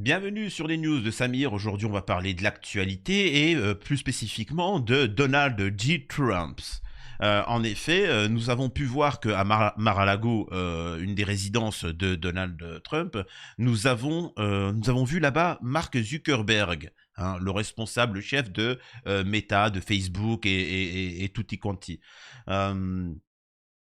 Bienvenue sur les news de Samir. Aujourd'hui, on va parler de l'actualité et plus spécifiquement de Donald J. Trump. En effet, nous avons pu voir qu'à Mar-a-Lago, une des résidences de Donald Trump, nous avons vu là-bas Mark Zuckerberg, hein, le responsable chef de Meta, de Facebook et tutti quanti. Euh,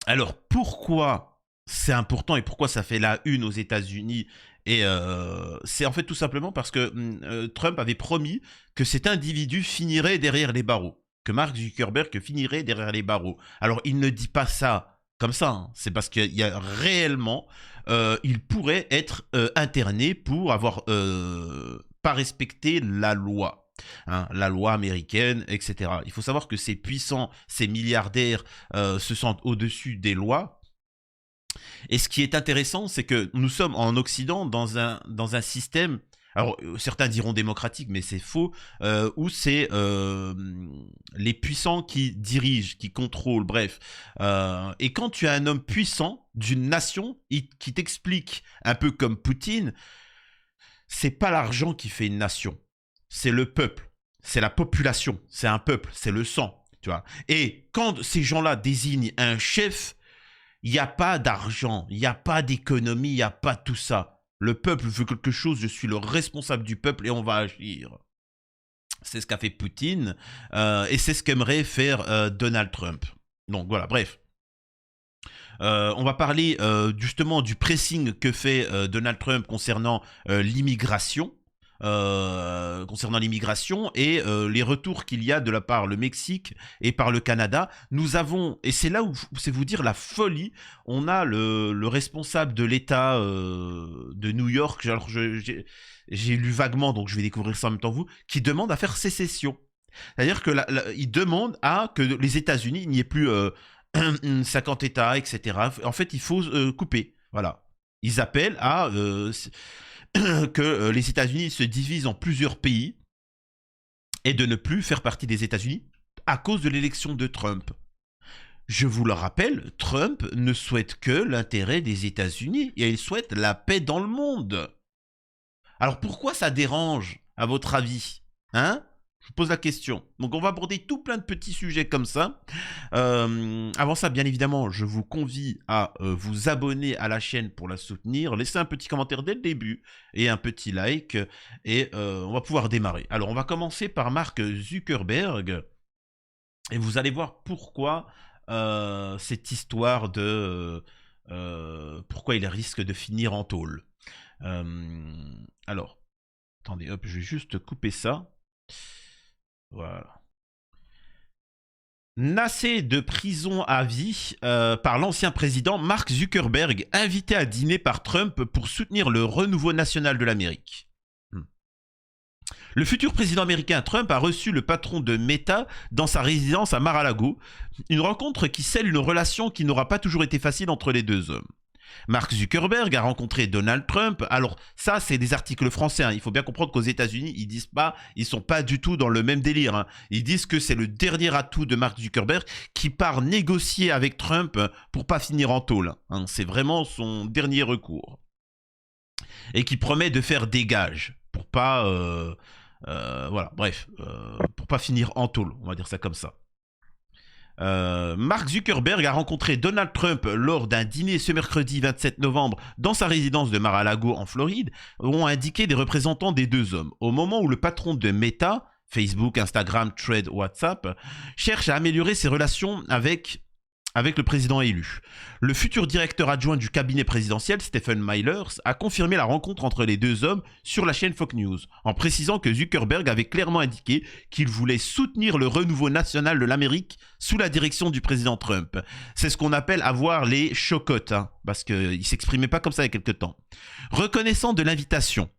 alors, pourquoi c'est important et pourquoi ça fait la une aux États-Unis? C'est en fait tout simplement parce que Trump avait promis que cet individu finirait derrière les barreaux, que Mark Zuckerberg finirait derrière les barreaux. Alors, il ne dit pas ça comme ça, hein. C'est parce qu'il y a réellement, il pourrait être interné pour avoir pas respecté la loi. Hein, la loi américaine, etc. Il faut savoir que ces puissants, ces milliardaires se sentent au-dessus des lois. Et ce qui est intéressant, c'est que nous sommes en Occident dans un système, alors certains diront démocratique, mais c'est faux, où c'est les puissants qui dirigent, qui contrôlent, bref. Et quand tu as un homme puissant d'une nation qui t'explique, un peu comme Poutine, c'est pas l'argent qui fait une nation, c'est le peuple, c'est la population, c'est un peuple, c'est le sang, tu vois. Et quand ces gens-là désignent un chef, il n'y a pas d'argent, il n'y a pas d'économie, il n'y a pas tout ça. Le peuple veut quelque chose, je suis le responsable du peuple et on va agir. C'est ce qu'a fait Poutine et c'est ce qu'aimerait faire Donald Trump. Donc voilà, bref. On va parler justement du pressing que fait Donald Trump concernant l'immigration et les retours qu'il y a de la part le Mexique et par le Canada. Nous avons, et c'est là où c'est vous dire la folie, on a le responsable de l'État de New York, alors j'ai lu vaguement, donc je vais découvrir ça en même temps que vous, qui demande à faire sécession. C'est-à-dire que il demande à que les États-Unis, il n'y ait plus 50 États, etc. En fait, il faut couper. Voilà. Ils appellent à que les États-Unis se divisent en plusieurs pays et de ne plus faire partie des États-Unis à cause de l'élection de Trump. Je vous le rappelle, Trump ne souhaite que l'intérêt des États-Unis et il souhaite la paix dans le monde. Alors pourquoi ça dérange, à votre avis, hein? Je vous pose la question. Donc on va aborder tout plein de petits sujets comme ça. Avant ça, bien évidemment, je vous convie à vous abonner à la chaîne pour la soutenir. Laissez un petit commentaire dès le début et un petit like. Et on va pouvoir démarrer. Alors on va commencer par Mark Zuckerberg. Et vous allez voir pourquoi cette histoire de... pourquoi il risque de finir en tôle. Alors, attendez, hop, je vais juste couper ça. Voilà. Nassé de prison à vie par l'ancien président Mark Zuckerberg, invité à dîner par Trump pour soutenir le renouveau national de l'Amérique. Le futur président américain Trump a reçu le patron de Meta dans sa résidence à Mar-a-Lago, une rencontre qui scelle une relation qui n'aura pas toujours été facile entre les deux hommes. Mark Zuckerberg a rencontré Donald Trump. Alors ça, c'est des articles français, hein. Il faut bien comprendre qu'aux États-Unis, ils sont pas du tout dans le même délire, hein. Ils disent que c'est le dernier atout de Mark Zuckerberg qui part négocier avec Trump pour pas finir en tôle, hein. C'est vraiment son dernier recours et qui promet de faire des gages pour pas, voilà, bref, pour pas finir en tôle, on va dire ça comme ça. Mark Zuckerberg a rencontré Donald Trump lors d'un dîner ce mercredi 27 novembre dans sa résidence de Mar-a-Lago en Floride, ont indiqué des représentants des deux hommes. Au moment où le patron de Meta, Facebook, Instagram, Threads, WhatsApp, cherche à améliorer ses relations avec le président élu. Le futur directeur adjoint du cabinet présidentiel, Stephen Myers, a confirmé la rencontre entre les deux hommes sur la chaîne Fox News, en précisant que Zuckerberg avait clairement indiqué qu'il voulait soutenir le renouveau national de l'Amérique sous la direction du président Trump. C'est ce qu'on appelle avoir les chocottes, hein, parce qu'il ne s'exprimait pas comme ça il y a quelque temps. Reconnaissant de l'invitation,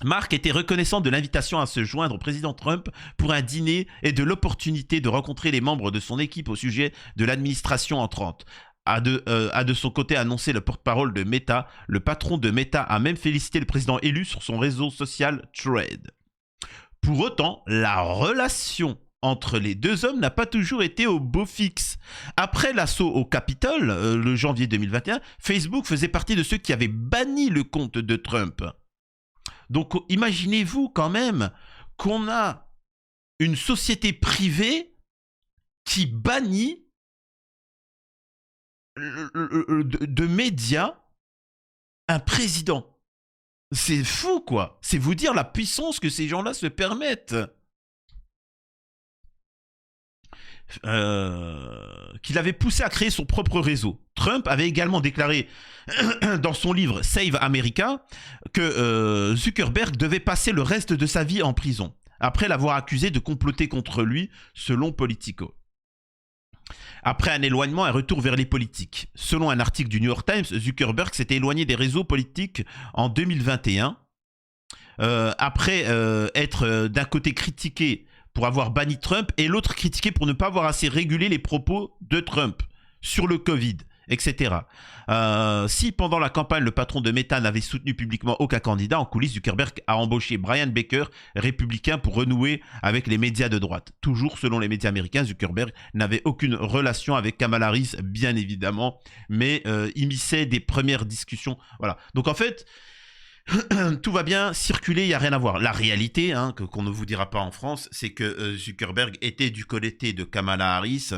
Mark était reconnaissant de l'invitation à se joindre au président Trump pour un dîner et de l'opportunité de rencontrer les membres de son équipe au sujet de l'administration entrante. A de son côté annoncé le porte-parole de Meta. Le patron de Meta a même félicité le président élu sur son réseau social Threads. Pour autant, la relation entre les deux hommes n'a pas toujours été au beau fixe. Après l'assaut au Capitole, le janvier 2021, Facebook faisait partie de ceux qui avaient banni le compte de Trump. Donc imaginez-vous quand même qu'on a une société privée qui bannit de médias un président. C'est fou, quoi. C'est vous dire la puissance que ces gens-là se permettent. Qu'il avait poussé à créer son propre réseau. Trump avait également déclaré dans son livre Save America que Zuckerberg devait passer le reste de sa vie en prison, après l'avoir accusé de comploter contre lui, selon Politico. Après un éloignement, un retour vers les politiques. Selon un article du New York Times, Zuckerberg s'était éloigné des réseaux politiques en 2021, après être d'un côté critiqué pour avoir banni Trump et l'autre critiqué pour ne pas avoir assez régulé les propos de Trump sur le Covid, etc. Si pendant la campagne, le patron de Meta n'avait soutenu publiquement aucun candidat, en coulisses, Zuckerberg a embauché Brian Baker, républicain, pour renouer avec les médias de droite. Toujours selon les médias américains, Zuckerberg n'avait aucune relation avec Kamala Harris, bien évidemment, mais immisçait des premières discussions. Voilà. Donc en fait, tout va bien circuler, il n'y a rien à voir. La réalité, hein, qu'on ne vous dira pas en France, c'est que Zuckerberg était du côté de Kamala Harris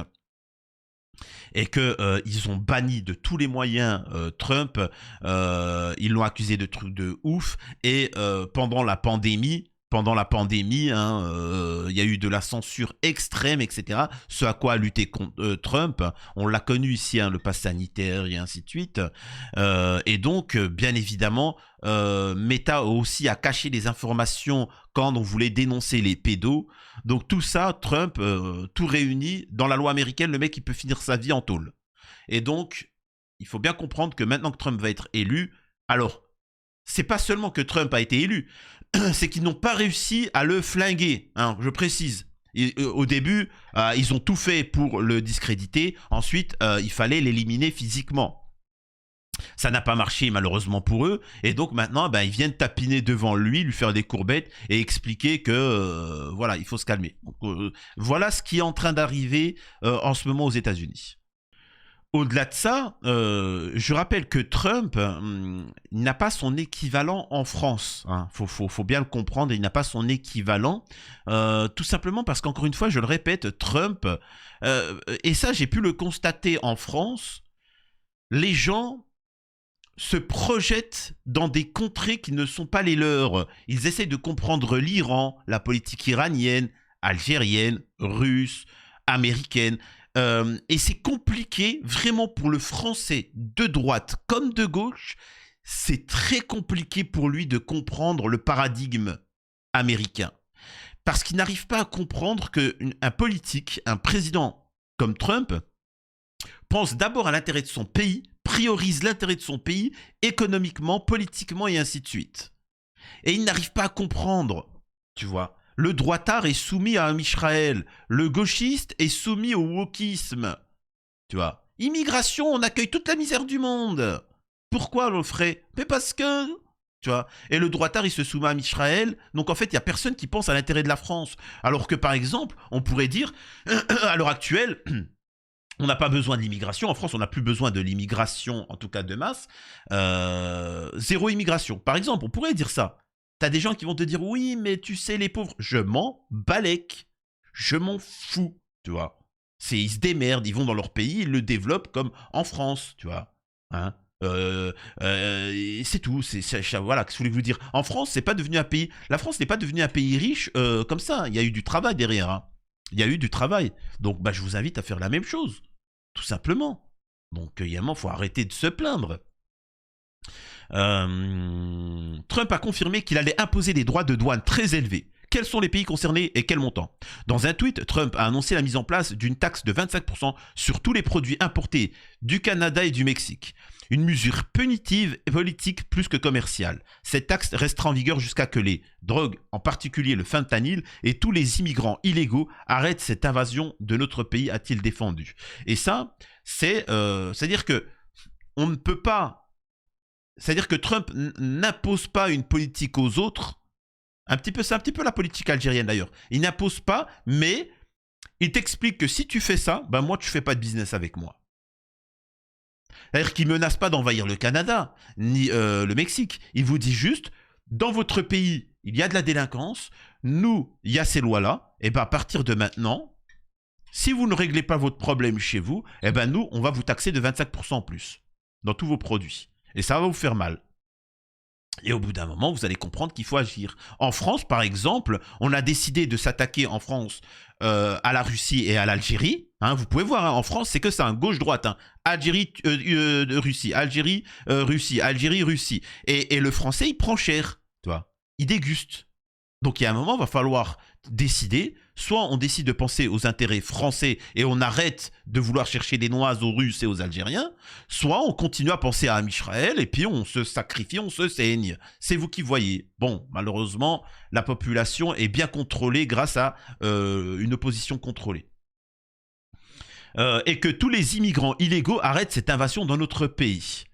et qu'ils ont banni de tous les moyens Trump. Ils l'ont accusé de trucs de ouf. Et pendant la pandémie, hein, y a eu de la censure extrême, etc. Ce à quoi a lutté contre Trump. On l'a connu ici, hein, le pass sanitaire et ainsi de suite. Et donc, bien évidemment, Meta aussi a caché les informations quand on voulait dénoncer les pédos. Donc tout ça, Trump, tout réuni, dans la loi américaine, le mec, il peut finir sa vie en tôle. Et donc, il faut bien comprendre que maintenant que Trump va être élu, alors, c'est pas seulement que Trump a été élu, c'est qu'ils n'ont pas réussi à le flinguer, hein, je précise. Au début, ils ont tout fait pour le discréditer. Ensuite, il fallait l'éliminer physiquement. Ça n'a pas marché malheureusement pour eux. Et donc maintenant, ils viennent tapiner devant lui, lui faire des courbettes et expliquer que voilà, il faut se calmer. Donc, voilà ce qui est en train d'arriver en ce moment aux États-Unis. Au-delà de ça, je rappelle que Trump n'a pas son équivalent en France. Hein. Faut bien le comprendre, il n'a pas son équivalent. Tout simplement parce qu'encore une fois, je le répète, Trump, et ça j'ai pu le constater en France, les gens se projettent dans des contrées qui ne sont pas les leurs. Ils essaient de comprendre l'Iran, la politique iranienne, algérienne, russe, américaine. Et c'est compliqué, vraiment, pour le français de droite comme de gauche, c'est très compliqué pour lui de comprendre le paradigme américain. Parce qu'il n'arrive pas à comprendre qu'un politique, un président comme Trump, pense d'abord à l'intérêt de son pays, priorise l'intérêt de son pays, économiquement, politiquement et ainsi de suite. Et il n'arrive pas à comprendre, tu vois. Le droitard est soumis à un Israël. Le gauchiste est soumis au wokisme. Tu vois. Immigration, on accueille toute la misère du monde. Pourquoi on le ferait? Mais parce que... Tu vois. Et le droitard, il se soumet à Israël. Donc en fait, il n'y a personne qui pense à l'intérêt de la France. Alors que par exemple, on pourrait dire, à l'heure actuelle... On n'a pas besoin de l'immigration. En France, on n'a plus besoin de l'immigration, en tout cas de masse. Zéro immigration. Par exemple, on pourrait dire ça. T'as des gens qui vont te dire, oui, mais tu sais, les pauvres, je m'en balèque. Je m'en fous, tu vois. Ils se démerdent, ils vont dans leur pays, ils le développent comme en France, tu vois. Hein, c'est tout. Voilà, qu'est-ce que voulez-vous dire? En France, c'est pas devenu un pays... La France n'est pas devenue un pays riche comme ça. Il y a eu du travail derrière, hein. Il y a eu du travail. Donc, je vous invite à faire la même chose. Tout simplement. Donc, également, il faut arrêter de se plaindre. Trump a confirmé qu'il allait imposer des droits de douane très élevés. Quels sont les pays concernés et quel montant? Dans un tweet, Trump a annoncé la mise en place d'une taxe de 25% sur tous les produits importés du Canada et du Mexique. Une mesure punitive et politique plus que commerciale. Cette taxe restera en vigueur jusqu'à que les drogues, en particulier le fentanyl, et tous les immigrants illégaux arrêtent cette invasion de notre pays, a-t-il défendu. Et ça, c'est-à-dire que on ne peut pas... C'est-à-dire que Trump n'impose pas une politique aux autres. C'est un petit peu la politique algérienne d'ailleurs. Il n'impose pas, mais il t'explique que si tu fais ça, moi tu fais pas de business avec moi. C'est-à-dire qu'il ne menace pas d'envahir le Canada, ni le Mexique. Il vous dit juste, dans votre pays, il y a de la délinquance, nous, il y a ces lois-là, et bien à partir de maintenant, si vous ne réglez pas votre problème chez vous, eh ben nous, on va vous taxer de 25% en plus dans tous vos produits. Et ça va vous faire mal. Et au bout d'un moment, vous allez comprendre qu'il faut agir. En France, par exemple, on a décidé de s'attaquer en France à la Russie et à l'Algérie. Hein, vous pouvez voir, hein, en France, c'est que ça, hein, gauche-droite. Hein. Algérie, Russie, Algérie, Russie, Algérie, Russie. Et le français, il prend cher, tu vois. Il déguste. Donc, il y a un moment, il va falloir décider. Soit on décide de penser aux intérêts français et on arrête de vouloir chercher des noises aux Russes et aux Algériens, soit on continue à penser à Israël et puis on se sacrifie, on se saigne. C'est vous qui voyez. Bon, malheureusement, la population est bien contrôlée grâce à une opposition contrôlée. Et que tous les immigrants illégaux arrêtent cette invasion dans notre pays.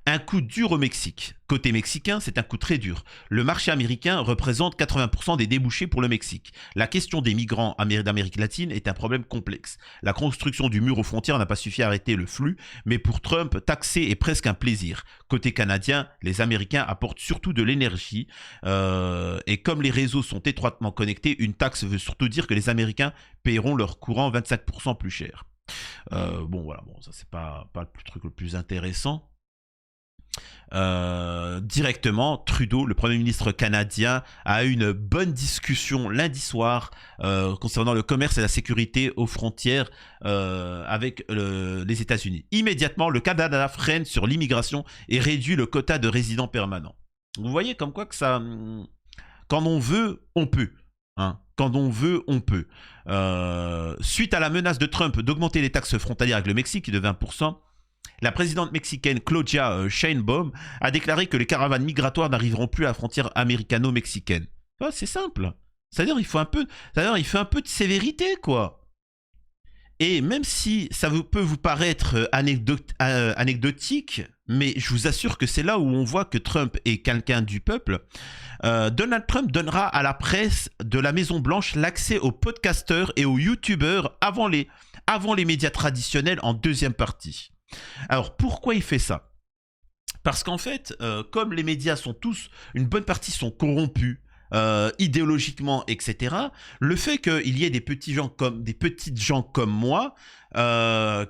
Un coup dur au Mexique. Côté mexicain, c'est un coup très dur. Le marché américain représente 80% des débouchés pour le Mexique. La question des migrants d'Amérique latine est un problème complexe. La construction du mur aux frontières n'a pas suffi à arrêter le flux, mais pour Trump, taxer est presque un plaisir. Côté canadien, les Américains apportent surtout de l'énergie. Et comme les réseaux sont étroitement connectés, une taxe veut surtout dire que les Américains paieront leur courant 25% plus cher. Bon, voilà, bon, ça c'est pas le truc le plus intéressant. Directement, Trudeau, le Premier ministre canadien, a eu une bonne discussion lundi soir concernant le commerce et la sécurité aux frontières avec les États-Unis. Immédiatement, le Canada freine sur l'immigration et réduit le quota de résidents permanents. Vous voyez comme quoi que ça... Quand on veut, on peut. Hein. Quand on veut, on peut. Suite à la menace de Trump d'augmenter les taxes frontalières avec le Mexique de 20%, la présidente mexicaine Claudia Sheinbaum a déclaré que les caravanes migratoires n'arriveront plus à la frontière américano-mexicaine. C'est simple. C'est-à-dire il faut un peu de sévérité, quoi. Et même si ça peut vous paraître anecdotique, mais je vous assure que c'est là où on voit que Trump est quelqu'un du peuple. Donald Trump donnera à la presse de la Maison-Blanche l'accès aux podcasteurs et aux youtubeurs avant les médias traditionnels en deuxième partie. Alors, pourquoi il fait ça? Parce qu'en fait, comme les médias sont tous, une bonne partie sont corrompus, idéologiquement, etc., le fait qu'il y ait des petites gens comme moi,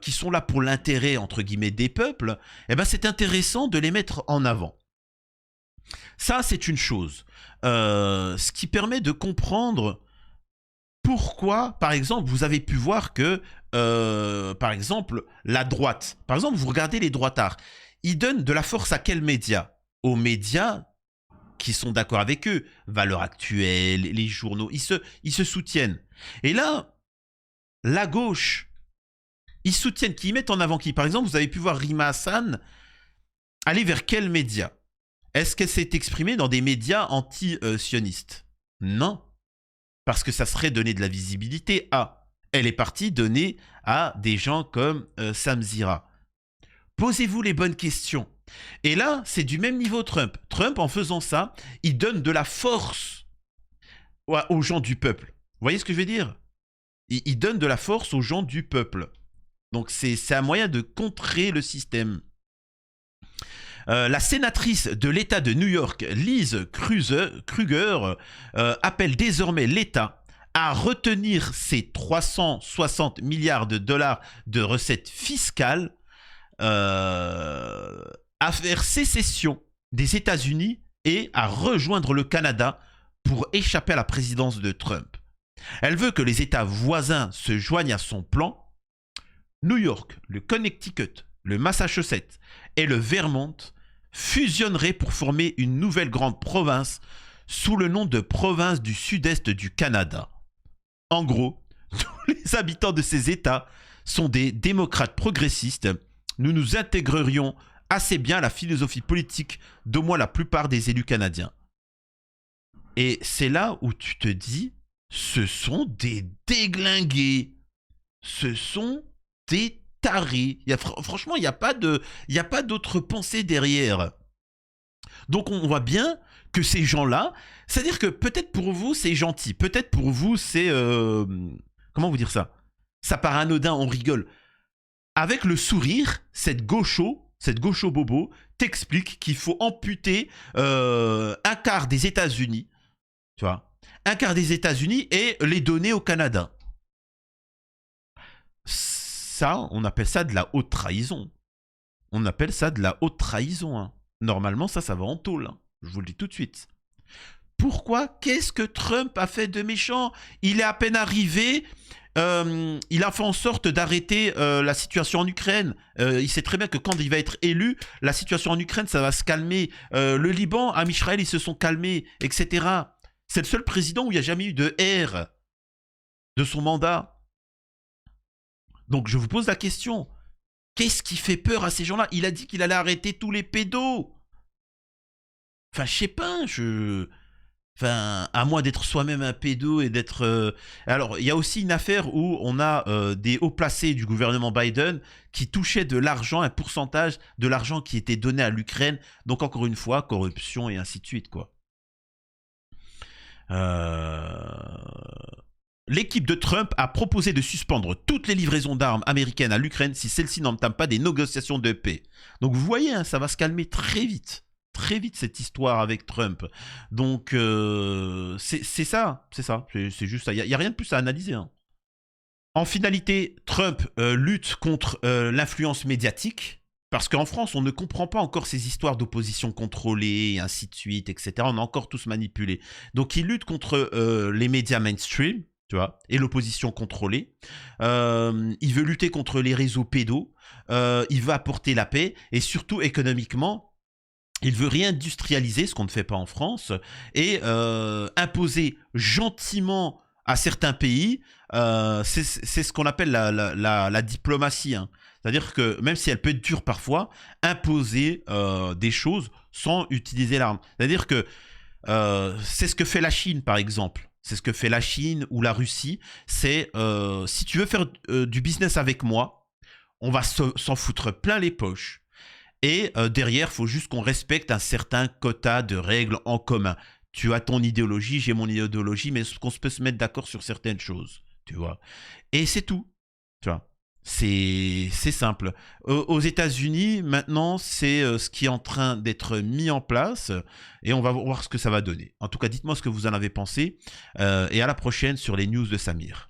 qui sont là pour l'intérêt, entre guillemets, des peuples, eh ben, c'est intéressant de les mettre en avant. Ça, c'est une chose. Ce qui permet de comprendre pourquoi, par exemple, vous avez pu voir que, par exemple, la droite, par exemple, vous regardez les droitards, ils donnent de la force à quels médias? Aux médias qui sont d'accord avec eux, Valeurs Actuelles, les journaux, ils se soutiennent. Et là, la gauche, ils soutiennent, qui mettent en avant qui? Par exemple, vous avez pu voir Rima Hassan aller vers quels médias? Est-ce qu'elle s'est exprimée dans des médias anti-sionistes? Non. Parce que ça serait donner de la visibilité à. Elle est partie donner à des gens comme Samzira. Posez-vous les bonnes questions. Et là, c'est du même niveau Trump. Trump, en faisant ça, il donne de la force aux gens du peuple. Vous voyez ce que je veux dire? Il donne de la force aux gens du peuple. Donc c'est un moyen de contrer le système. La sénatrice de l'État de New York, Liz Kruger, appelle désormais l'État à retenir ses 360 milliards de dollars de recettes fiscales, à faire sécession des États-Unis et à rejoindre le Canada pour échapper à la présidence de Trump. Elle veut que les États voisins se joignent à son plan. New York, le Connecticut, le Massachusetts et le Vermont fusionneraient pour former une nouvelle grande province sous le nom de province du sud-est du Canada. En gros, tous les habitants de ces États sont des démocrates progressistes. Nous nous intégrerions assez bien à la philosophie politique d'au moins la plupart des élus canadiens. Et c'est là où tu te dis, ce sont des déglingués. Ce sont des tarés. Franchement, il n'y a pas d'autre pensée derrière. Donc on voit bien que ces gens-là, c'est-à-dire que peut-être pour vous c'est gentil, peut-être pour vous c'est... comment vous dire ça? Ça paraît anodin, on rigole. Avec le sourire, cette gaucho bobo t'explique qu'il faut amputer un quart des États-Unis, tu vois, un quart des États-Unis et les donner au Canada. Ça, on appelle ça de la haute trahison. On appelle ça de la haute trahison. Hein. Normalement, ça va en tôle. Hein. Je vous le dis tout de suite. Pourquoi? Qu'est-ce que Trump a fait de méchant? Il est à peine arrivé. Il a fait en sorte d'arrêter la situation en Ukraine. Il sait très bien que quand il va être élu, la situation en Ukraine, ça va se calmer. Le Liban, à Israël, ils se sont calmés, etc. C'est le seul président où il n'y a jamais eu de R de son mandat. Donc je vous pose la question. Qu'est-ce qui fait peur à ces gens-là? Il a dit qu'il allait arrêter tous les pédos. Enfin, je sais pas, Enfin, à moins d'être soi-même un pédo et d'être... Alors, il y a aussi une affaire où on a des hauts placés du gouvernement Biden qui touchaient de l'argent, un pourcentage de l'argent qui était donné à l'Ukraine. Donc, encore une fois, corruption et ainsi de suite, quoi. L'équipe de Trump a proposé de suspendre toutes les livraisons d'armes américaines à l'Ukraine si celle-ci n'entame pas des négociations de paix. Donc, vous voyez, hein, ça va se calmer très vite cette histoire avec Trump. Donc, c'est ça. C'est juste ça. Il n'y a rien de plus à analyser. Hein. En finalité, Trump lutte contre l'influence médiatique. Parce qu'en France, on ne comprend pas encore ces histoires d'opposition contrôlée, et ainsi de suite, etc. On est encore tous manipulés. Donc, il lutte contre les médias mainstream, tu vois, et l'opposition contrôlée. Il veut lutter contre les réseaux pédos. Il veut apporter la paix. Et surtout, économiquement, il veut réindustrialiser, ce qu'on ne fait pas en France, et imposer gentiment à certains pays, c'est ce qu'on appelle la diplomatie. Hein. C'est-à-dire que même si elle peut être dure parfois, imposer des choses sans utiliser l'arme. C'est-à-dire que c'est ce que fait la Chine, par exemple. C'est ce que fait la Chine ou la Russie. C'est si tu veux faire du business avec moi, on va s'en foutre plein les poches. Et derrière, il faut juste qu'on respecte un certain quota de règles en commun. Tu as ton idéologie, j'ai mon idéologie, mais qu'on peut se mettre d'accord sur certaines choses, tu vois. Et c'est tout, tu vois. C'est simple. Aux États-Unis, maintenant, c'est ce qui est en train d'être mis en place et on va voir ce que ça va donner. En tout cas, dites-moi ce que vous en avez pensé et à la prochaine sur les news de Samir.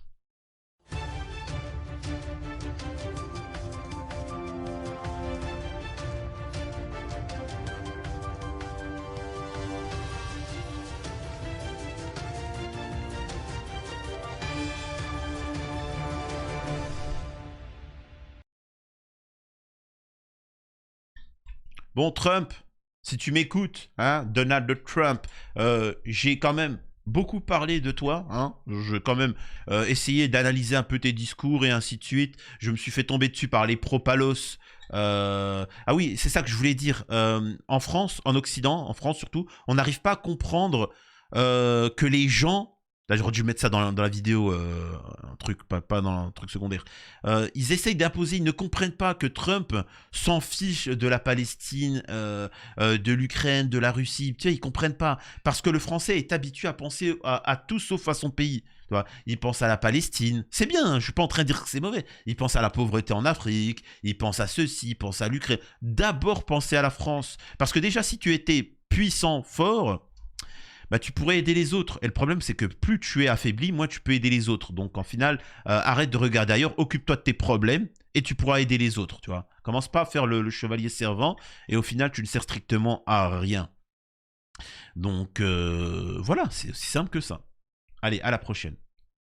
Bon, Trump, si tu m'écoutes, hein, Donald Trump, j'ai quand même beaucoup parlé de toi. Hein, je quand même essayé d'analyser un peu tes discours et ainsi de suite. Je me suis fait tomber dessus par les propalos. Ah oui, c'est ça que je voulais dire. En France, en Occident, en France surtout, on n'arrive pas à comprendre que les gens... Là, j'aurais dû mettre ça dans la vidéo, un truc, pas dans un truc secondaire. Ils essayent d'imposer, ils ne comprennent pas que Trump s'en fiche de la Palestine, de l'Ukraine, de la Russie. Tu sais, ils comprennent pas. Parce que le Français est habitué à penser à tout sauf à son pays. Tu vois, il pense à la Palestine. C'est bien, hein, je suis pas en train de dire que c'est mauvais. Il pense à la pauvreté en Afrique, il pense à ceci, il pense à l'Ukraine. D'abord, penser à la France. Parce que déjà, si tu étais puissant, fort... bah, tu pourrais aider les autres. Et le problème, c'est que plus tu es affaibli, moins tu peux aider les autres. Donc, en final, arrête de regarder ailleurs, occupe-toi de tes problèmes et tu pourras aider les autres, tu vois. Commence pas à faire le chevalier servant et au final, tu ne sers strictement à rien. Donc, voilà, c'est aussi simple que ça. Allez, à la prochaine.